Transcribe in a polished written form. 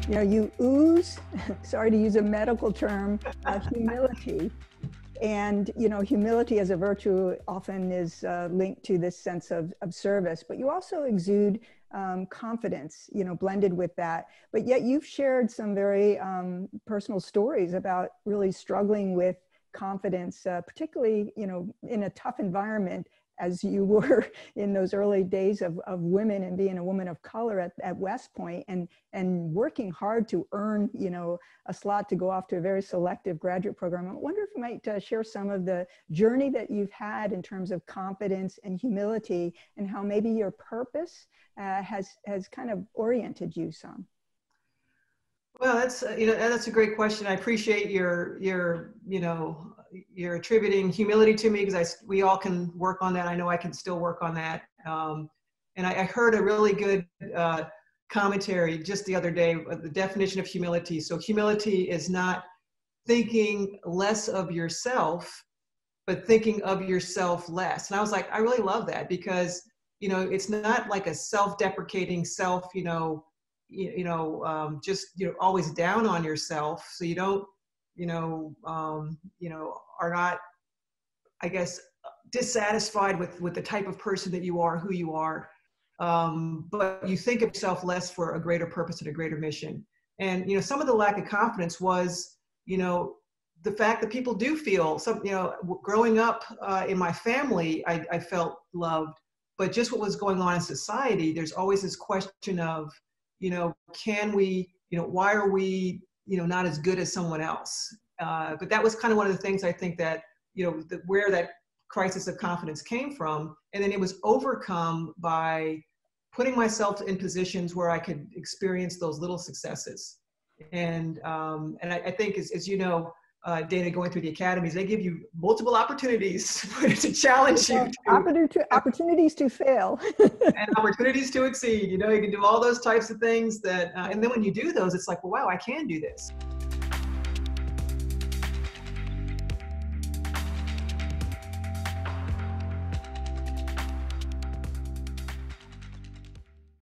You know, you ooze, sorry to use a medical term, humility. And, you know, humility as a virtue often is linked to this sense of service, but you also exude confidence, you know, blended with that. But yet you've shared some very personal stories about really struggling with confidence, particularly, you know, in a tough environment as you were in those early days of women and being a woman of color at West Point, and working hard to earn, you know, a slot to go off to a very selective graduate program. I wonder if you might share some of the journey that you've had in terms of confidence and humility, and how maybe your purpose has kind of oriented you some. Well, that's that's a great question. I appreciate your you're attributing humility to me, because we all can work on that. I know I can still work on that. And I heard a really good commentary just the other day, the definition of humility. So humility is not thinking less of yourself, but thinking of yourself less. And I was like, I really love that, because, you know, it's not like a self-deprecating just, you know, always down on yourself. So you don't, are not, I guess, dissatisfied with the type of person that you are, who you are. But you think of yourself less for a greater purpose and a greater mission. And, you know, some of the lack of confidence was, you know, the fact that people do feel some, you know, growing up in my family, I felt loved, but just what was going on in society, there's always this question of, you know, can we, you know, why are we, you know, not as good as someone else? But that was kind of one of the things I think that, you know, where that crisis of confidence came from. And then it was overcome by putting myself in positions where I could experience those little successes. And I think, as you know, Dana, going through the academies, they give you multiple opportunities to challenge you. Opportunities to fail. And opportunities to exceed. You know, you can do all those types of things that, and then when you do those, it's like, well, wow, I can do this.